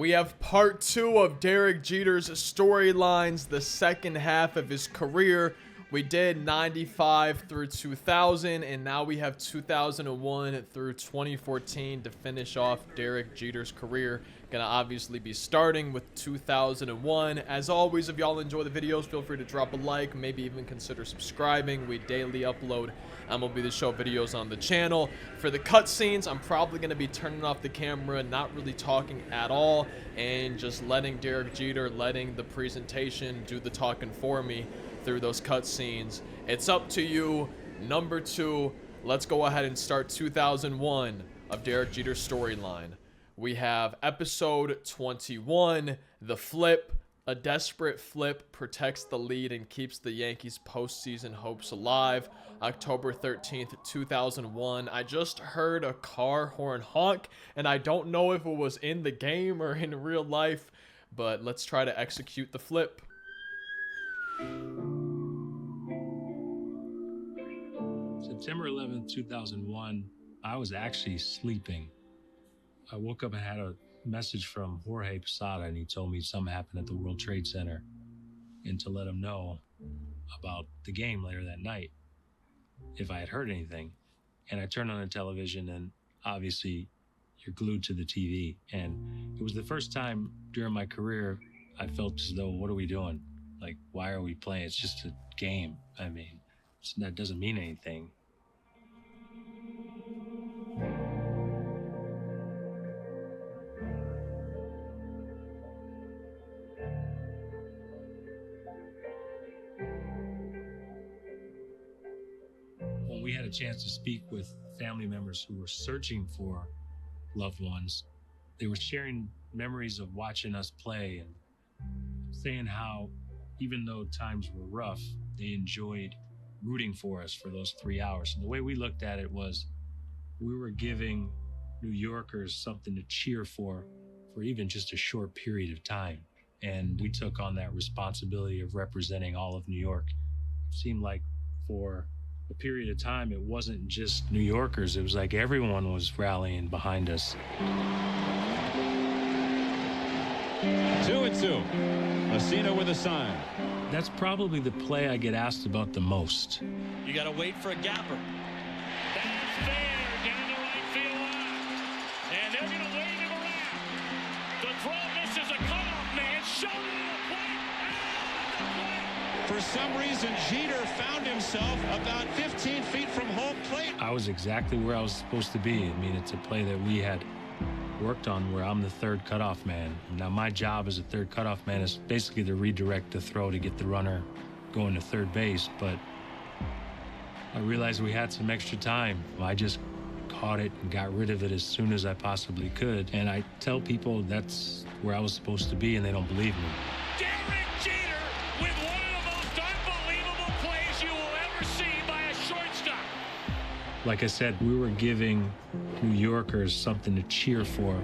We have part 2 of Derek Jeter's storylines, the second half of his career. We did 95 through 2000, and now we have 2001 through 2014 to finish off Derek Jeter's career. Gonna obviously be starting with 2001. As always, if y'all enjoy the videos, feel free to drop a like, maybe even consider subscribing. We daily upload MLB The Show videos on the channel. For the cutscenes, I'm probably gonna be turning off the camera, not really talking at all, and just letting Derek Jeter, letting the presentation do the talking for me through those cutscenes. It's up to you. Number 2, let's go ahead and start 2001 of Derek Jeter's storyline. We have episode 21, The Flip. A desperate flip protects the lead and keeps the Yankees' postseason hopes alive. October 13th, 2001. I just heard a car horn honk, and I don't know if it was in the game or in real life, but let's try to execute the flip. September 11th, 2001, I was actually sleeping. I woke up and had a message from Jorge Posada, and he told me something happened at the World Trade Center and to let him know about the game later that night if I had heard anything. And I turned on the television, and obviously you're glued to the TV. And it was the first time during my career I felt as though, what are we doing? Like, why are we playing? It's just a game. I mean, that doesn't mean anything. When we had a chance to speak with family members who were searching for loved ones, they were sharing memories of watching us play and saying how, even though times were rough, they enjoyed rooting for us for those 3 hours. And the way we looked at it was, we were giving New Yorkers something to cheer for even just a short period of time. And we took on that responsibility of representing all of New York. It seemed like for a period of time, it wasn't just New Yorkers. It was like everyone was rallying behind us. 2-2. Messina with a sign. That's probably the play I get asked about the most. You got to wait for a gapper. That's fair down the right field line. And they're going to wave him around. The throw misses a cutoff man. Shoulder to the plate. Out of the plate. For some reason, Jeter found himself about 15 feet from home plate. I was exactly where I was supposed to be. I mean, it's a play that we had worked on where I'm the third cutoff man. Now, my job as a third cutoff man is basically to redirect the throw to get the runner going to third base, but I realized we had some extra time. I just caught it and got rid of it as soon as I possibly could. And I tell people that's where I was supposed to be, and they don't believe me. Derek Jeter with one of the most unbelievable plays you will ever see by a shortstop. Like I said, we were giving New Yorkers something to cheer for.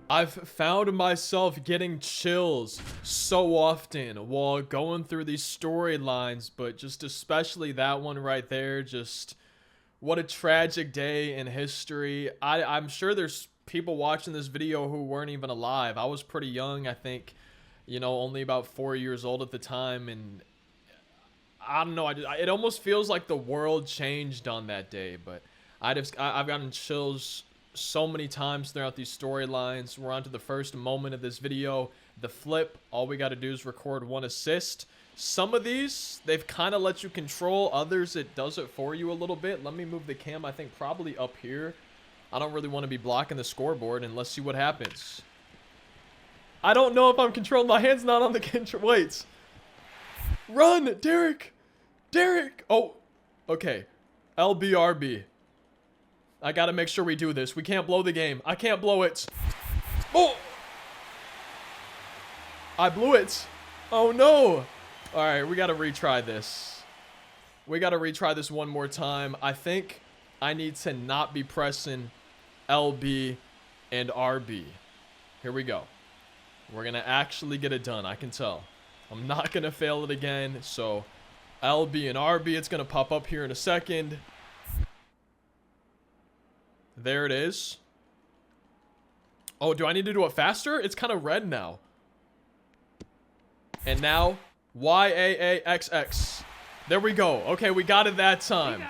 I've found myself getting chills so often while going through these storylines, but just especially that one right there. Just what a tragic day in history. I'm sure there's people watching this video who weren't even alive. I was pretty young, I think, you know, only about 4 years old at the time, and I don't know, it almost feels like the world changed on that day. But I've gotten chills so many times throughout these storylines. We're on to the first moment of this video, the flip. All we got to do is record one assist. Some of these, they've kind of let you control. Others, it does it for you a little bit. Let me move the cam, I think probably up here. I don't really want to be blocking the scoreboard, and let's see what happens. I don't know if I'm controlling. My hand's not on the control. Wait. Run, Derek. Derek. Oh, okay. LBRB. I got to make sure we do this. We can't blow the game. I can't blow it. Oh. I blew it. Oh, no. All right, we got to retry this. We got to retry this one more time. I think I need to not be pressing LB and RB. Here we go. We're going to actually get it done. I can tell. I'm not going to fail it again. So LB and RB, it's going to pop up here in a second. There it is. Oh, do I need to do it faster? It's kind of red now. And now, YAAXX. There we go. Okay, we got it that time.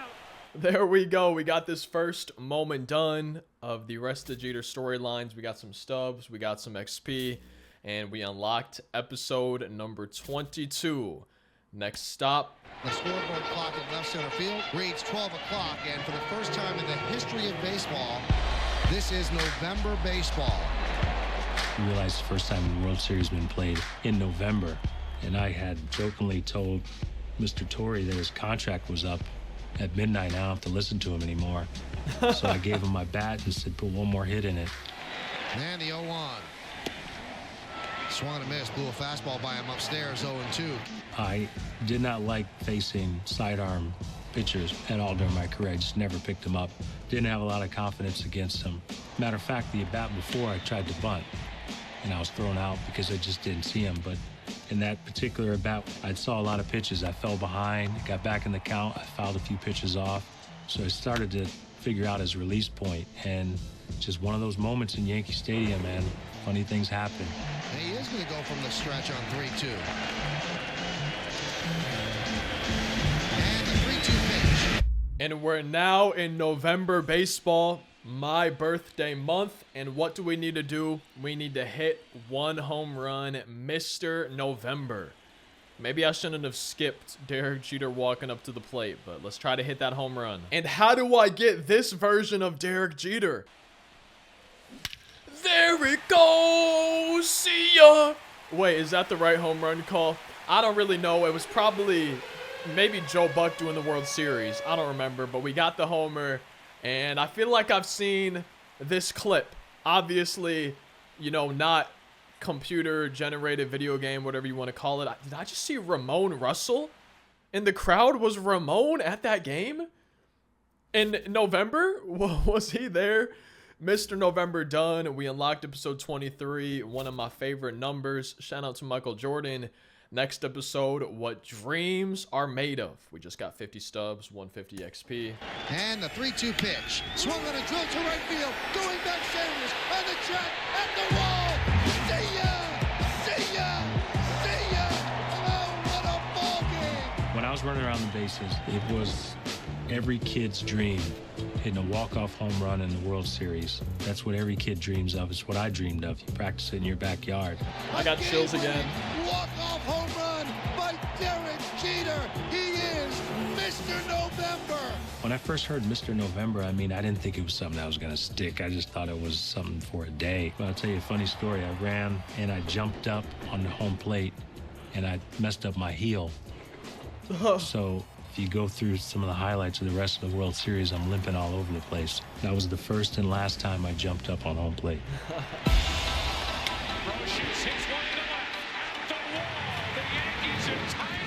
There we go. We got this first moment done of the rest of Jeter storylines. We got some stubs. We got some XP. And we unlocked episode number 22. Next stop. The scoreboard clock in left center field reads 12 o'clock. And for the first time in the history of baseball, this is November baseball. We realized the first time the World Series had been played in November. And I had jokingly told Mr. Torrey that his contract was up at midnight. I don't have to listen to him anymore. So I gave him my bat and said, put one more hit in it. And the 0-1. Swung and missed, blew a fastball by him upstairs, 0-2. I did not like facing sidearm pitchers at all during my career. I just never picked them up. Didn't have a lot of confidence against them. Matter of fact, the at-bat before I tried to bunt, and I was thrown out because I just didn't see him. But in that particular at-bat, I saw a lot of pitches. I fell behind, got back in the count. I fouled a few pitches off. So I started to figure out his release point, and just one of those moments in Yankee Stadium, man. Funny things happen. And he is going to go from the stretch on 3-2. And the 3-2 pitch. And we're now in November baseball, my birthday month. And what do we need to do? We need to hit one home run, Mr. November. Maybe I shouldn't have skipped Derek Jeter walking up to the plate, but let's try to hit that home run. And how do I get this version of Derek Jeter? There it goes. See ya. Wait, is that the right home run call? I don't really know. It was probably maybe Joe Buck doing the World Series. I don't remember, but we got the homer. And I feel like I've seen this clip. Obviously, you know, not computer-generated video game, whatever you want to call it. Did I just see Ramon Russell? In the crowd? Was Ramon at that game? In November? Was he there? Mr. November done. We unlocked episode 23, one of my favorite numbers. Shout out to Michael Jordan. Next episode, what dreams are made of. We just got 50 stubs, 150 XP. And the 3-2 pitch. Swung on a drill to right field. Going back Sanders. And the track at the wall. See ya! See ya! See ya! Oh, what a ball game! When I was running around the bases, it was every kid's dream, hitting a walk-off home run in the World Series. That's what every kid dreams of. It's what I dreamed of. You practice it in your backyard. I got chills again. Walk-off home run by Derek Jeter. He is Mr. November. When I first heard Mr. November, I mean, I didn't think it was something that was going to stick. I just thought it was something for a day. But I'll tell you a funny story. I ran and I jumped up on the home plate and I messed up my heel. So if you go through some of the highlights of the rest of the World Series, I'm limping all over the place. That was the first and last time I jumped up on home plate.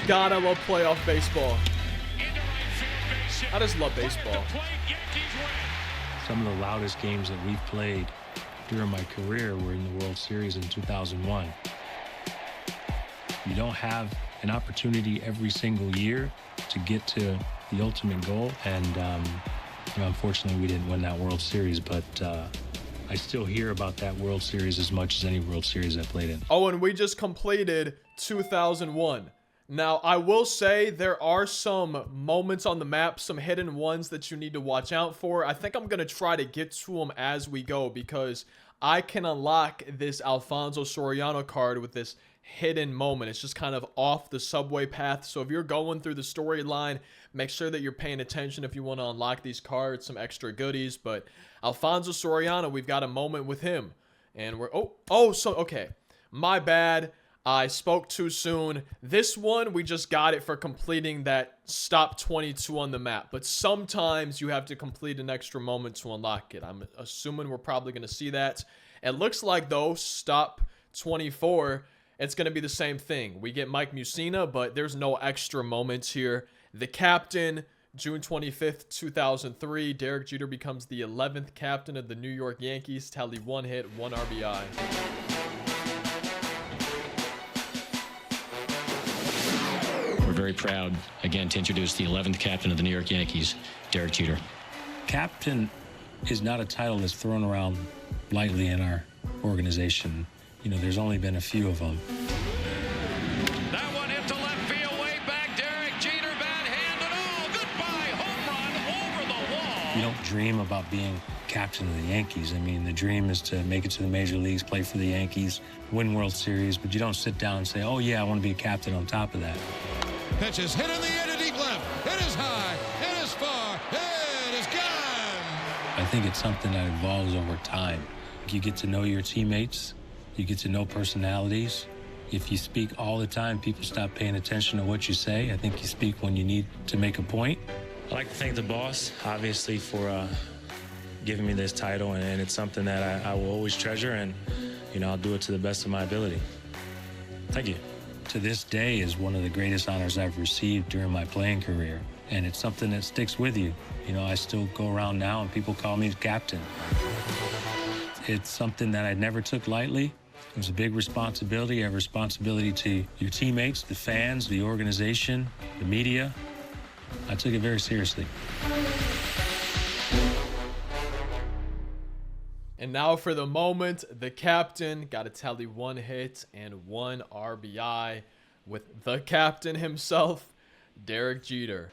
God, I love playoff baseball. I just love baseball. Some of the loudest games that we've played during my career were in the World Series in 2001. You don't have an opportunity every single year to get to the ultimate goal, and you know, unfortunately we didn't win that World Series, but I still hear about that World Series as much as any World Series I played in. Oh, and we just completed 2001. Now, I will say there are some moments on the map, some hidden ones that you need to watch out for. I think I'm going to try to get to them as we go because I can unlock this Alfonso Soriano card with this hidden moment. It's just kind of off the subway path. So if you're going through the storyline, make sure that you're paying attention if you want to unlock these cards, some extra goodies. But Alfonso Soriano, we've got a moment with him. And we're, okay. My bad. I spoke too soon. This one, we just got it for completing that stop 22 on the map. But sometimes you have to complete an extra moment to unlock it. I'm assuming we're probably going to see that. It looks like, though, stop 24, it's going to be the same thing. We get Mike Mussina, but there's no extra moments here. The captain, June 25th, 2003. Derek Jeter becomes the 11th captain of the New York Yankees. Tally 1 hit, 1 RBI. We're very proud, again, to introduce the 11th captain of the New York Yankees, Derek Jeter. Captain is not a title that's thrown around lightly in our organization. You know, there's only been a few of them. That one hit to left field, way back. Derek Jeter, bad hand and all. Goodbye, home run over the wall. You don't dream about being captain of the Yankees. I mean, the dream is to make it to the major leagues, play for the Yankees, win World Series, but you don't sit down and say, oh yeah, I want to be a captain on top of that. Pitches hit in the air to deep left. It is high. It is far. It is gone. I think it's something that evolves over time. You get to know your teammates. You get to know personalities. If you speak all the time, people stop paying attention to what you say. I think you speak when you need to make a point. I'd like to thank the boss, obviously, for giving me this title, and it's something that I will always treasure, and, you know, I'll do it to the best of my ability. Thank you. To this day is one of the greatest honors I've received during my playing career, and it's something that sticks with you. You know, I still go around now and people call me captain. It's something that I never took lightly. It was a big responsibility. You have responsibility to your teammates, the fans, the organization, the media. I took it very seriously. And now for the moment, the captain got to tally 1 hit and 1 RBI with the captain himself, Derek Jeter.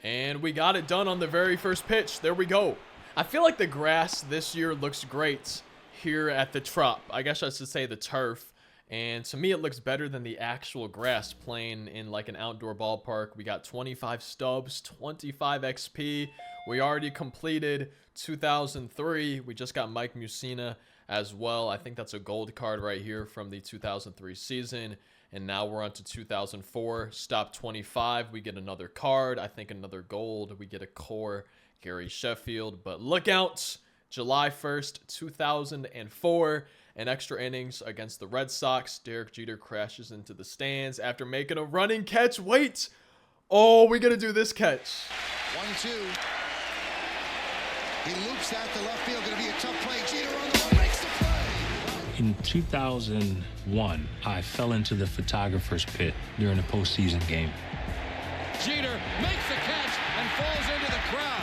And we got it done on the very first pitch. There we go. I feel like the grass this year looks great here at the Trop. I guess I should say the turf. And to me, it looks better than the actual grass playing in like an outdoor ballpark. We got 25 stubs, 25 XP. We already completed 2003. We just got Mike Mussina as well. I think that's a gold card right here from the 2003 season. And now we're on to 2004. Stop 25. We get another card. I think another gold. We get a core Gary Sheffield. But look out. July 1st, 2004. In extra innings against the Red Sox, Derek Jeter crashes into the stands after making a running catch. Wait. Oh, we got to do this catch. 1-2. He loops that to left field. Going to be a tough play. Jeter on the run, makes the play. In 2001, I fell into the photographer's pit during a postseason game. Jeter makes the catch and falls into the crowd.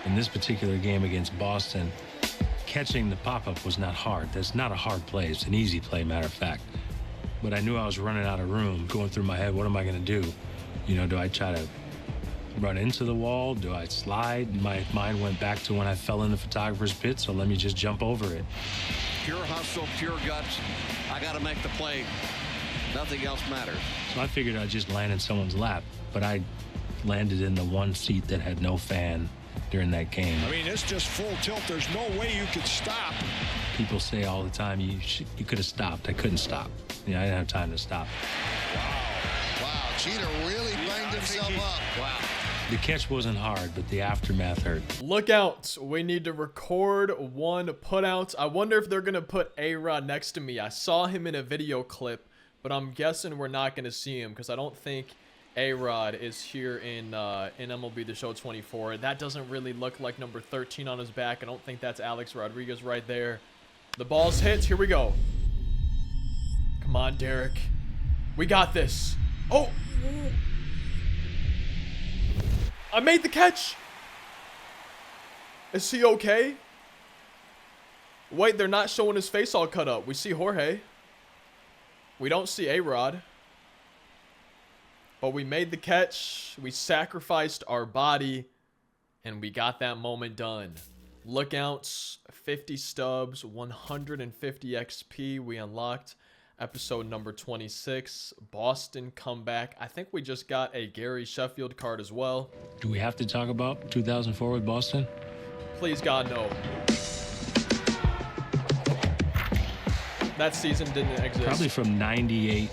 In this particular game against Boston, catching the pop-up was not hard. That's not a hard play. It's an easy play, matter of fact. But I knew I was running out of room, going through my head, what am I going to do? You know, do I try to run into the wall? Do I slide? My mind went back to when I fell in the photographer's pit, so let me just jump over it. Pure hustle, pure guts. I got to make the play. Nothing else matters. So I figured I'd just land in someone's lap, but I landed in the one seat that had no fan during that game. I mean, it's just full tilt. There's no way you could stop. People say all the time, you could have stopped. I couldn't stop. You know, I didn't have time to stop. Wow, Jeter really banged himself up. Wow. The catch wasn't hard, but the aftermath hurt. Look out. We need to record 1 putout. I wonder if they're going to put A-Rod next to me. I saw him in a video clip, but I'm guessing we're not going to see him because I don't think A-Rod is here in MLB The Show 24. That doesn't really look like number 13 on his back. I don't think that's Alex Rodriguez right there. The ball's hit. Here we go. Come on, Derek. We got this. Oh! I made the catch. Is he okay? Wait, they're not showing his face all cut up. We see Jorge. We don't see A-Rod. But we made the catch. We sacrificed our body. And we got that moment done. Lookouts, 50 stubs, 150 XP. We unlocked episode number 26. Boston comeback. I think we just got a Gary Sheffield card as well. Do we have to talk about 2004 with Boston? Please, God, no. That season didn't exist. Probably from 98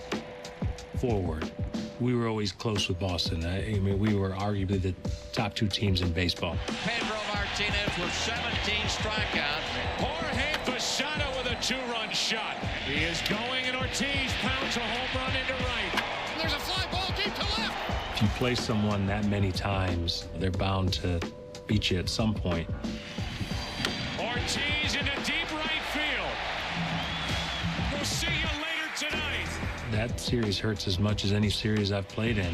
forward. We were always close with Boston. I mean, we were arguably the top 2 teams in baseball. Pedro Martinez with 17 strikeouts. Jorge Posada with a 2-run shot. He is going, and Ortiz pounds a home run into right. There's a fly ball deep to left. If you play someone that many times, they're bound to beat you at some point. Ortiz into deep right field. We'll see you later tonight. That series hurts as much as any series I've played in.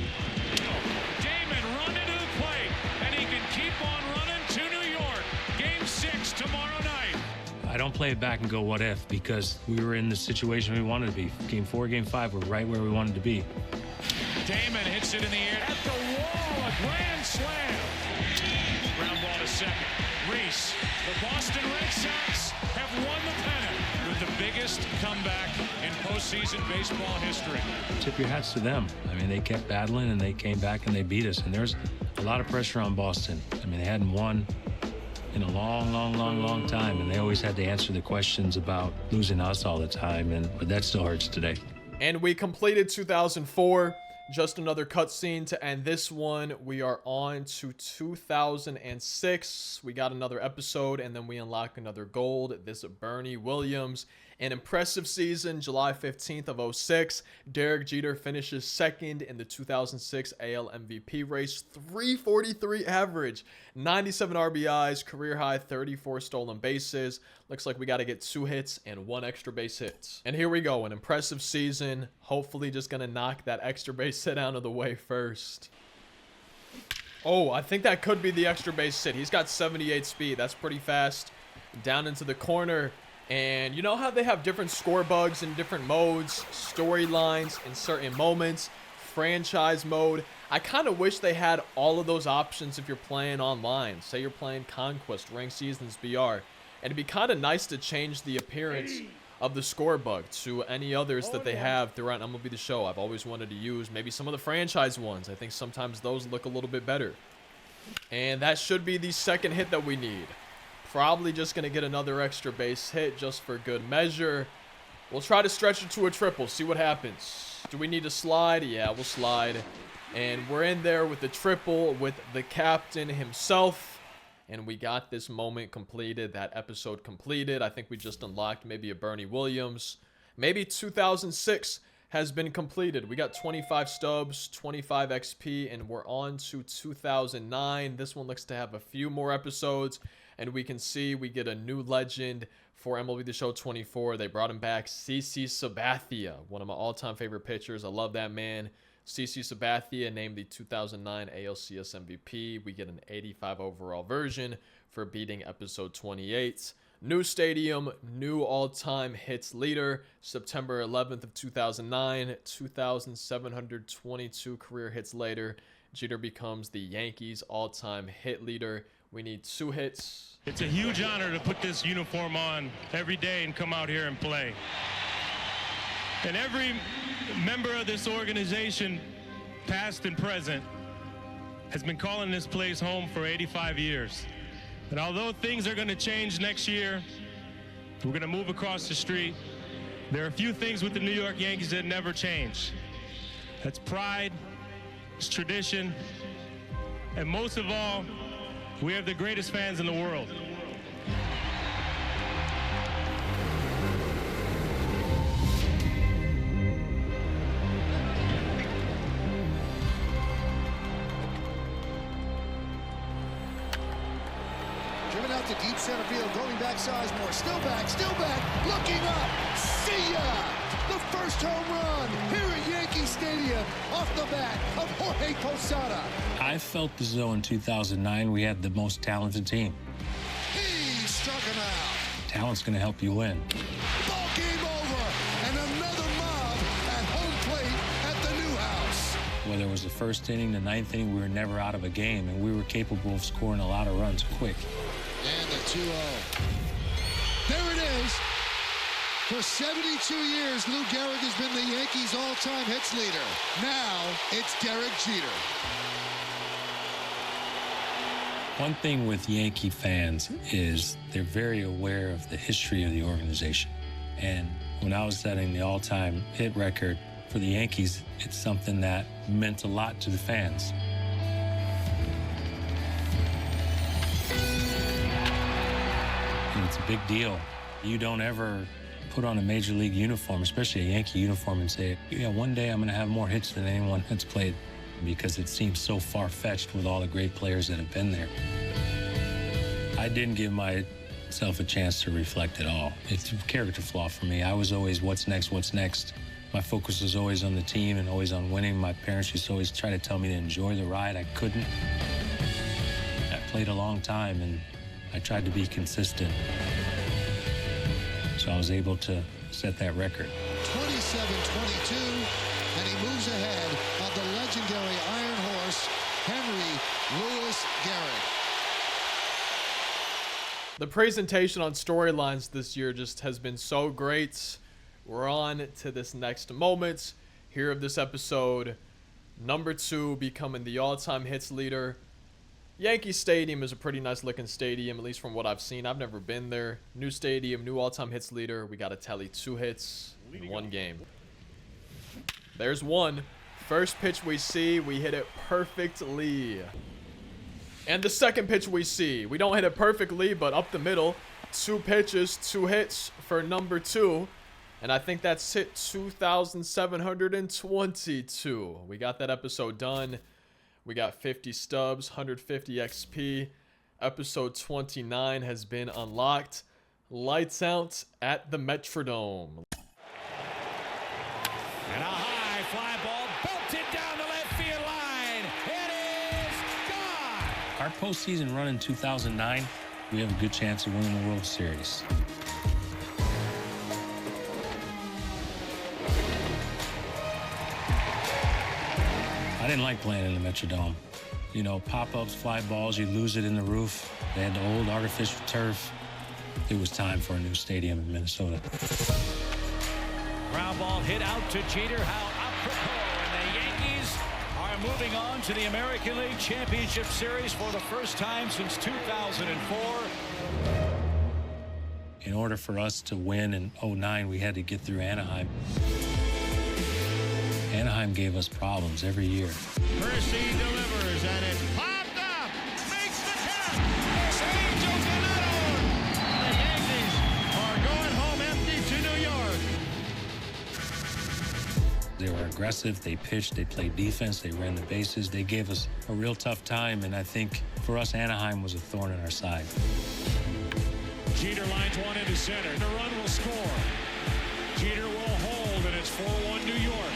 Damon run into the plate, and he don't play it back and go, what if? Because we were in the situation we wanted to be. Game 4, Game 5, we're right where we wanted to be. Damon hits it in the air at the wall. A grand slam. Ground ball to second. Reese. The Boston Red Sox have won the pennant with the biggest comeback in postseason baseball history. Tip your hats to them. I mean, they kept battling and they came back and they beat us. And there's a lot of pressure on Boston. I mean, they hadn't won in a long time, and they always had to answer the questions about losing us all the time, but that still hurts today. And we completed 2004. Just another cutscene to end this one. We are on to 2006. We got another episode, and then we unlock another gold. This Bernie Williams. An impressive season, July 15th of 06. Derek Jeter finishes second in the 2006 AL MVP race. 343 average, 97 RBIs, career high 34 stolen bases. Looks like we got to get 2 hits and 1 extra base hit. And here we go, an impressive season. Hopefully just going to knock that extra base hit out of the way first. Oh, I think that could be the extra base hit. He's got 78 speed. That's pretty fast. Down into the corner. And you know how they have different score bugs in different modes, storylines in certain moments, franchise mode? I kind of wish they had all of those options if you're playing online. Say you're playing Conquest, Ranked Seasons, BR. And it'd be kind of nice to change the appearance of the score bug to any others that they have throughout MLB The Show. I've always wanted to use maybe some of the franchise ones. I think sometimes those look a little bit better. And that should be the second hit that we need. Probably just going to get another extra base hit just for good measure. We'll try to stretch it to a triple, see what happens. Do we need to slide? Yeah, we'll slide. And we're in there with the triple with the captain himself. And we got this moment completed, that episode completed. I think we just unlocked maybe a Bernie Williams. Maybe 2006 has been completed. We got 25 stubs, 25 XP, and we're on to 2009. This one looks to have a few more episodes. And we can see we get a new legend for MLB The Show 24. They brought him back, CC Sabathia, one of my all-time favorite pitchers. I love that man. CC Sabathia named the 2009 ALCS MVP. We get an 85 overall version for beating episode 28. New stadium, new all-time hits leader. September 11th of 2009, 2,722 career hits later. Jeter becomes the Yankees all-time hit leader. We need 2 hits. It's a huge honor to put this uniform on every day and come out here and play. And every member of this organization, past and present, has been calling this place home for 85 years. And although things are going to change next year, we're going to move across the street. There are a few things with the New York Yankees that never change. That's pride, it's tradition, and most of all, we have the greatest fans in the world. Driven out to deep center field, going back Sizemore, still back, looking up, see ya! The first home run here at Yankee Stadium off the bat of Jorge Posada. I felt as though in 2009 we had the most talented team. He struck him out. Talent's going to help you win. Ball game over, and another mob at home plate at the new house. Whether it was the first inning, the 9th inning, we were never out of a game, and we were capable of scoring a lot of runs quick. And the 2-0. There it is. For 72 years, Lou Gehrig has been the Yankees' all-time hits leader. Now, it's Derek Jeter. One thing with Yankee fans is they're very aware of the history of the organization. And when I was setting the all-time hit record for the Yankees, it's something that meant a lot to the fans. And it's a big deal. You don't ever put on a major league uniform, especially a Yankee uniform, and say, yeah, one day I'm going to have more hits than anyone that's played, because it seems so far-fetched with all the great players that have been there. I didn't give myself a chance to reflect at all. It's a character flaw for me. I was always, what's next, what's next? My focus was always on the team and always on winning. My parents used to always try to tell me to enjoy the ride. I couldn't. I played a long time, and I tried to be consistent. So I was able to set that record. 27-22, and he moves ahead of the legendary Iron Horse, Henry Louis Gehrig. The presentation on storylines this year just has been so great. We're on to this next moment here of this episode. Number 2, becoming the all-time hits leader. Yankee Stadium is a pretty nice looking stadium, at least from what I've seen. I've never been there. New stadium, new all-time hits leader. We got to tally 2 hits in 1 game. There's one. First pitch we see, we hit it perfectly. And the second pitch we see, we don't hit it perfectly, but up the middle. 2 pitches, 2 hits for number 2. And I think that's hit 2,722. We got that episode done. We got 50 stubs, 150 XP. Episode 29 has been unlocked. Lights out at the Metrodome. And a high fly ball belted down the left field line. It is gone. Our postseason run in 2009, we have a good chance of winning the World Series. I didn't like playing in the Metrodome. You know, pop-ups, fly balls, you lose it in the roof. They had the old artificial turf. It was time for a new stadium in Minnesota. Ground ball hit out to Jeter. How apropos. And the Yankees are moving on to the American League Championship Series for the first time since 2004. In order for us to win in 2009, we had to get through Anaheim. Anaheim gave us problems every year. Percy delivers, and it popped up. Makes the catch. It's Angel Ganado. The Yankees are going home empty to New York. They were aggressive, they pitched, they played defense, they ran the bases. They gave us a real tough time, and I think for us, Anaheim was a thorn in our side. Jeter lines one into center. The run will score. Jeter will hold, and it's 4-1 New York.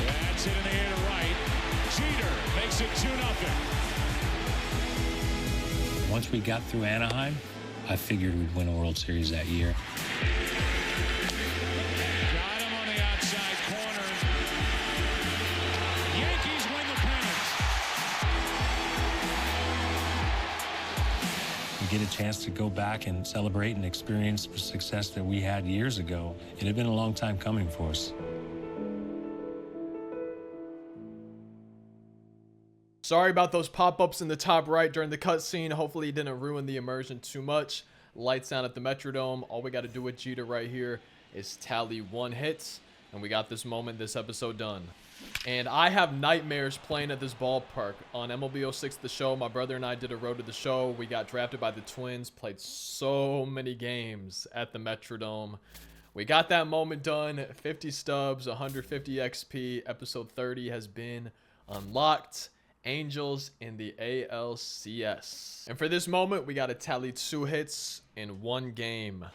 That's it in the air to right. Jeter makes it 2-0. Once we got through Anaheim, I figured we'd win a World Series that year. Got him on the outside corner. Yankees win the pennant. We get a chance to go back and celebrate and experience the success that we had years ago. It had been a long time coming for us. Sorry about those pop-ups in the top right during the cutscene. Hopefully it didn't ruin the immersion too much. Lights out at the Metrodome. All we got to do with Jeter right here is tally 1 hit. And we got this moment, this episode done. And I have nightmares playing at this ballpark. On MLB 06 The Show, my brother and I did a road to the show. We got drafted by the Twins. Played so many games at the Metrodome. We got that moment done. 50 stubs, 150 XP. Episode 30 has been unlocked. Angels in the ALCS. And for this moment, we got to tally 2 hits in 1 game.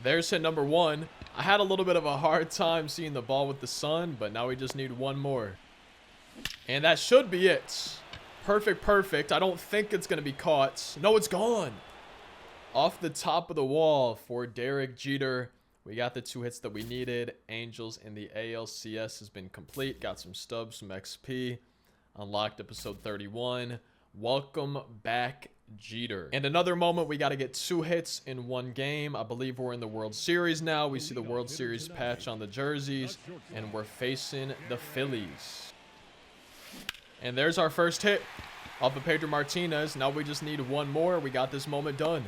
There's hit number 1. I had a little bit of a hard time seeing the ball with the sun, but now we just need 1 more. And that should be it. Perfect, perfect. I don't think it's going to be caught. No, it's gone. Off the top of the wall for Derek Jeter. We got the 2 hits that we needed. Angels in the ALCS has been complete. Got some stubs, some XP. Unlocked episode 31. Welcome back, Jeter. And another moment, we got to get 2 hits in 1 game. I believe we're in the World Series now. We see the World Series patch on the jerseys. And we're facing the Phillies. And there's our first hit off of Pedro Martinez. Now we just need 1 more. We got this moment done.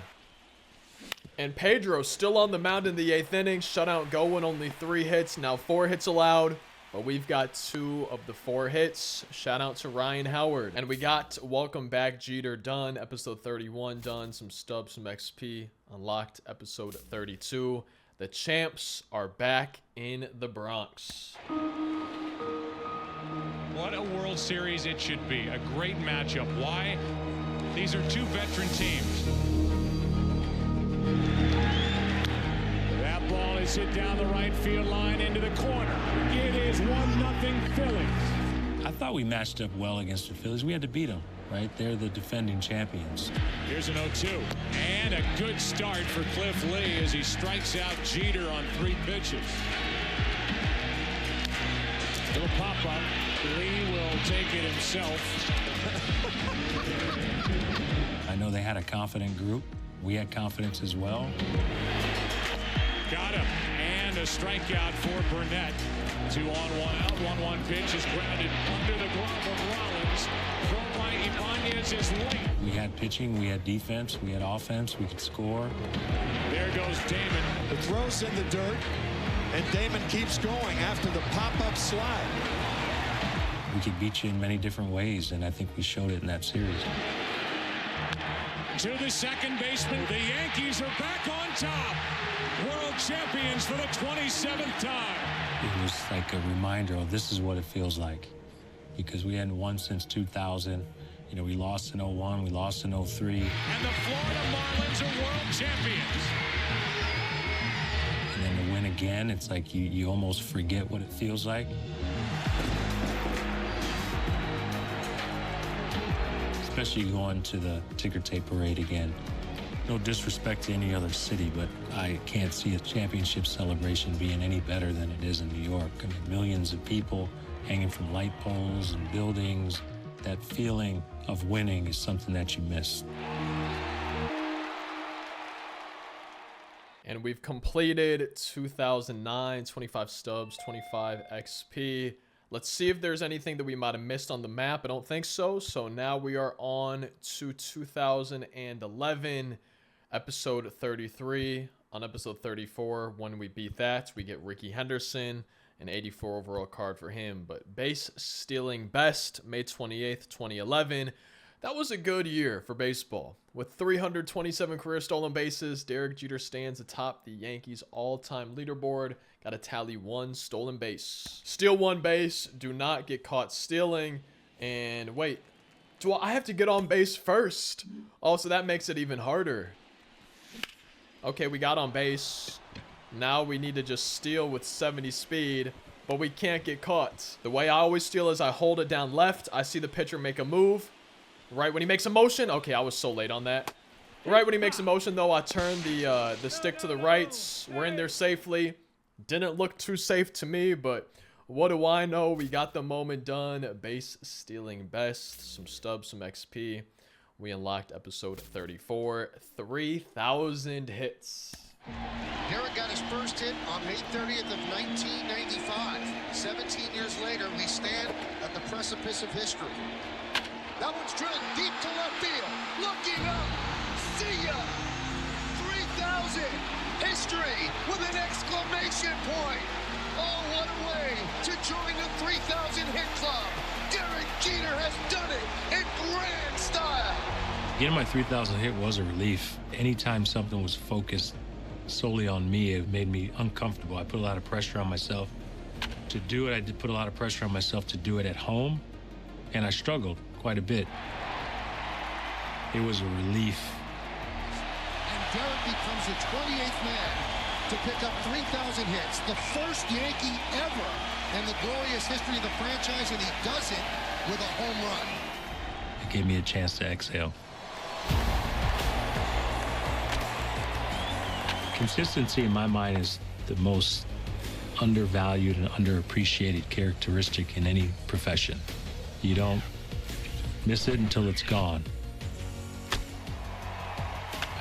And Pedro still on the mound in the 8th inning. Shutout going, only 3 hits. Now 4 hits allowed. But we've got 2 of the 4 hits. Shout out to Ryan Howard. And we got Welcome Back Jeter done. Episode 31 done. Some stubs, some XP. Unlocked episode 32. The champs are back in the Bronx. What a World Series it should be. A great matchup. Why? These are 2 veteran teams. That ball is hit down the right field line into the corner. It is 1-0 Phillies. I thought we matched up well against the Phillies. We had to beat them. right? They're the defending champions. Here's an 0-2. And a good start for Cliff Lee as he strikes out Jeter on 3 pitches. Little pop-up. Lee will take it himself. I know they had a confident group. We had confidence as well. Got him. And a strikeout for Burnett. 2 on, 1 out. 1-1 pitch is grounded under the glove of Rollins. Thrown by Ibanez is late. We had pitching, we had defense, we had offense, we could score. There goes Damon. The throw's in the dirt, and Damon keeps going after the pop-up slide. We could beat you in many different ways, and I think we showed it in that series. To the second baseman. The Yankees are back on top. World champions for the 27th time. It was like a reminder of this is what it feels like, because we hadn't won since 2000. You know, we lost in 01, we lost in 03. And the Florida Marlins are world champions. And then to win again, it's like you almost forget what it feels like. Especially going to the ticker tape parade again. No disrespect to any other city, but I can't see a championship celebration being any better than it is in New York. I mean, millions of people hanging from light poles and buildings. That feeling of winning is something that you miss. And we've completed 2009, 25 stubs, 25 XP. Let's see if there's anything that we might have missed on the map. I don't think so. So now we are on to 2011, episode 33. On episode 34, when we beat that, we get Ricky Henderson, an 84 overall card for him. But base stealing best, May 28th, 2011. That was a good year for baseball. With 327 career stolen bases, Derek Jeter stands atop the Yankees' all-time leaderboard. Got to tally 1 stolen base. Steal 1 base. Do not get caught stealing. And wait, do I have to get on base first? Also, that makes it even harder. Okay, we got on base. Now we need to just steal with 70 speed, but we can't get caught. The way I always steal is I hold it down left. I see the pitcher make a move. Right when he makes a motion. Okay, I was so late on that. Right when he makes a motion, though, I turn the stick to the right. We're in there safely. Didn't look too safe to me, but what do I know? We got the moment done. Base stealing best. Some stubs, some XP. We unlocked episode 34. 3,000 hits. Derek got his first hit on May 30th of 1995. 17 years later, we stand at the precipice of history. That one's drilled deep to left field. Looking up. See ya. 3,000. History with an exclamation point. Oh, what a way to join the 3,000 hit club. Derek Jeter has done it in grand style. Getting my 3,000 hit was a relief. Anytime something was focused solely on me, it made me uncomfortable. I put a lot of pressure on myself to do it. I did put a lot of pressure on myself to do it at home, and I struggled quite a bit. It was a relief. And Derek becomes the 28th man to pick up 3,000 hits, the first Yankee ever in the glorious history of the franchise, and he does it with a home run. It gave me a chance to exhale. Consistency in my mind is the most undervalued and underappreciated characteristic in any profession. You don't miss it until it's gone.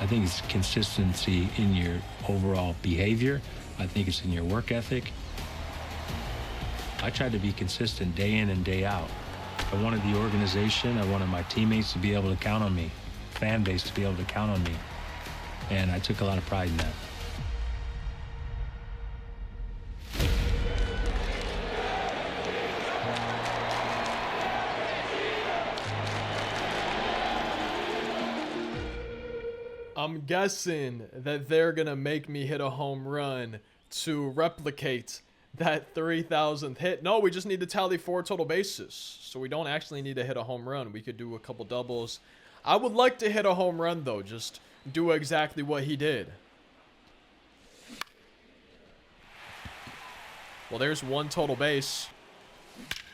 I think it's consistency in your overall behavior. I think it's in your work ethic. I tried to be consistent day in and day out. I wanted the organization, I wanted my teammates to be able to count on me, fan base to be able to count on me. And I took a lot of pride in that. I'm guessing that they're going to make me hit a home run to replicate that 3,000th hit. No, we just need to tally 4 total bases. So we don't actually need to hit a home run. We could do a couple doubles. I would like to hit a home run, though. Just do exactly what he did. Well, there's 1 total base.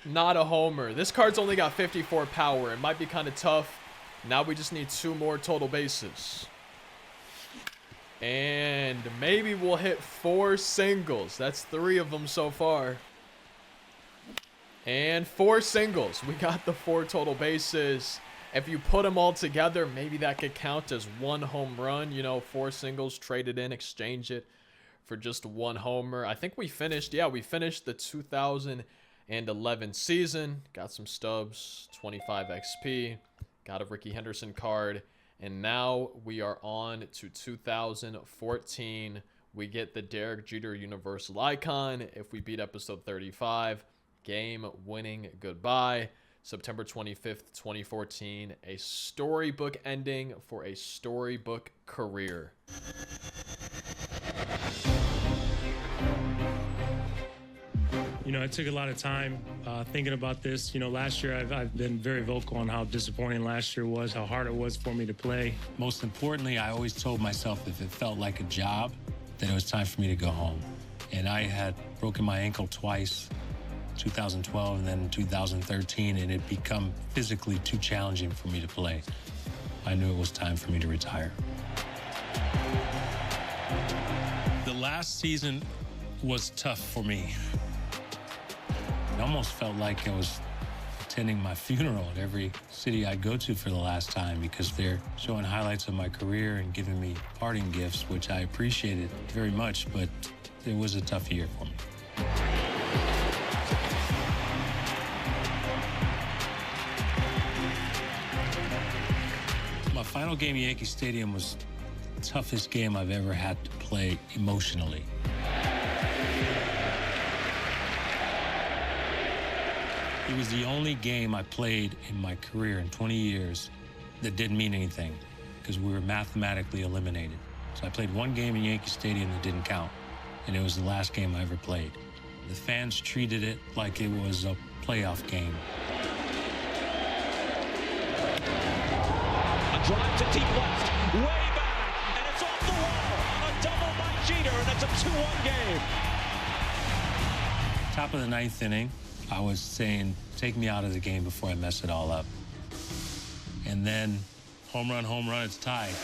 Not a homer. This card's only got 54 power. It might be kind of tough. Now we just need 2 more total bases. And maybe we'll hit 4 singles. That's 3 of them so far. And 4 singles. We got the 4 total bases. If you put them all together, maybe that could count as 1 home run. You know, 4 singles, trade it in, exchange it for just 1 homer. I think we finished, yeah, we finished the 2011 season. Got some stubs, 25 XP. Got a Ricky Henderson card. And now we are on to 2014. We get the Derek Jeter Universal Icon. If we beat episode 35, game-winning goodbye. September 25th, 2014. A storybook ending for a storybook career. You know, I took a lot of time thinking about this. You know, last year I've been very vocal on how disappointing last year was, how hard it was for me to play. Most importantly, I always told myself if it felt like a job, then it was time for me to go home. And I had broken my ankle twice, 2012 and then 2013, and it become physically too challenging for me to play. I knew it was time for me to retire. The last season was tough for me. It almost felt like I was attending my funeral at every city I go to for the last time, because they're showing highlights of my career and giving me parting gifts, which I appreciated very much, but it was a tough year for me. My final game at Yankee Stadium was the toughest game I've ever had to play emotionally. It was the only game I played in my career in 20 years that didn't mean anything, because we were mathematically eliminated. So I played 1 game in Yankee Stadium that didn't count, and it was the last game I ever played. The fans treated it like it was a playoff game. A drive to deep left, way back, and it's off the wall. A double by Jeter, and it's a 2-1 game. Top of the 9th inning, I was saying, take me out of the game before I mess it all up. And then, home run, it's tied.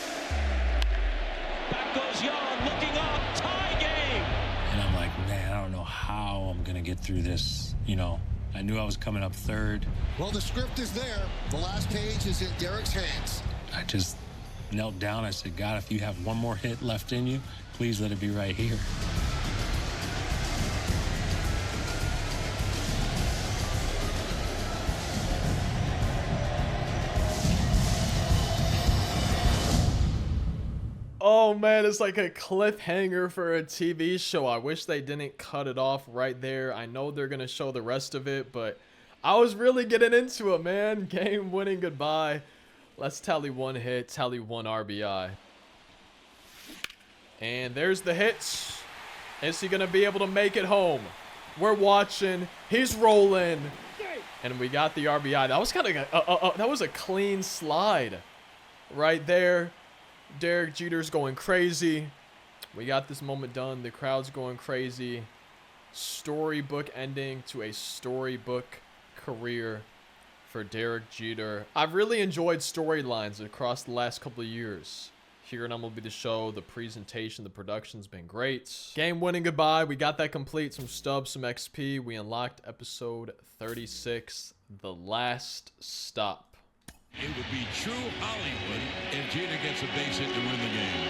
Back goes Young, looking up, tie game. And I'm like, man, I don't know how I'm gonna get through this. You know, I knew I was coming up 3rd. Well, the script is there. The last page is in Derek's hands. I just knelt down. I said, God, if you have 1 more hit left in you, please let it be right here. Oh man, it's like a cliffhanger for a TV show. I wish they didn't cut it off right there. I know they're gonna show the rest of it, but I was really getting into it, man. Game winning goodbye. Let's tally 1 hit, tally 1 RBI. And there's the hits. Is he gonna be able to make it home? We're watching. He's rolling. And we got the RBI. That was kind of that was a clean slide right there. Derek Jeter's going crazy. We got this moment done. The crowd's going crazy. Storybook ending to a storybook career for Derek Jeter. I've really enjoyed storylines across the last couple of years. Here in MLB The Show, the presentation, the production's been great. Game winning goodbye. We got that complete. Some stubs, some XP. We unlocked episode 36, The Last Stop. It would be true Hollywood if Jeter gets a base hit to win the game.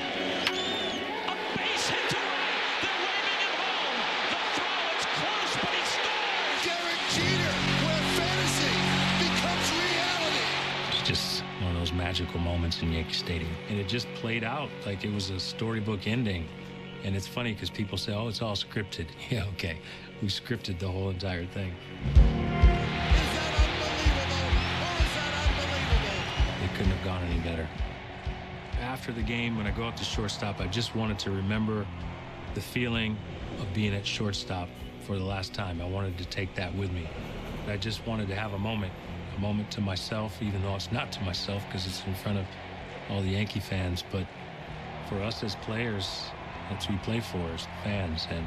A base hit to right. They're waving him home. The throw is close, but he scores. Derek Jeter, where fantasy becomes reality. It's just one of those magical moments in Yankee Stadium. And it just played out like it was a storybook ending. And it's funny because people say, oh, it's all scripted. Yeah, okay. We scripted the whole entire thing. It couldn't have gone any better. After the game, when I go up to shortstop, I just wanted to remember the feeling of being at shortstop for the last time. I wanted to take that with me. I just wanted to have a moment to myself, even though it's not to myself because it's in front of all the Yankee fans. But for us as players, that's who we play for, is fans. And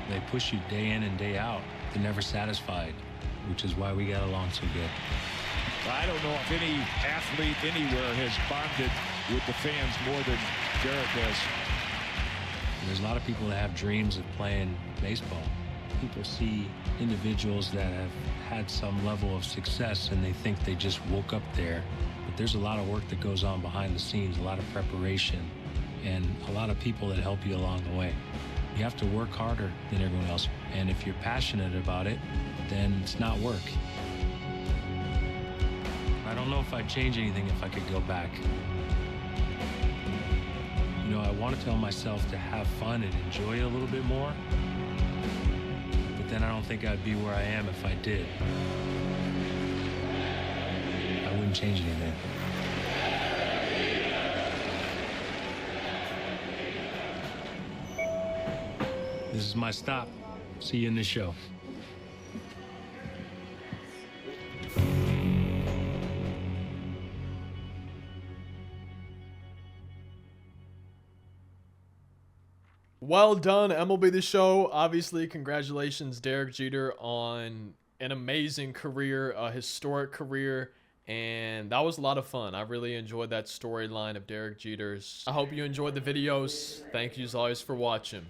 they push you day in and day out. They're never satisfied. which is why we got along so good. I don't know if any athlete anywhere has bonded with the fans more than Derek does. There's a lot of people that have dreams of playing baseball. People see individuals that have had some level of success and they think they just woke up there. But there's a lot of work that goes on behind the scenes, a lot of preparation, and a lot of people that help you along the way. You have to work harder than everyone else. And if you're passionate about it, then it's not work. I don't know if I'd change anything if I could go back. You know, I want to tell myself to have fun and enjoy it a little bit more. But then I don't think I'd be where I am if I did. I wouldn't change anything. This is my stop. See you in the show. Well done, MLB The Show. Obviously, congratulations, Derek Jeter, on an amazing career, a historic career, and that was a lot of fun. I really enjoyed that storyline of Derek Jeter's. I hope you enjoyed the videos. Thank you as always for watching.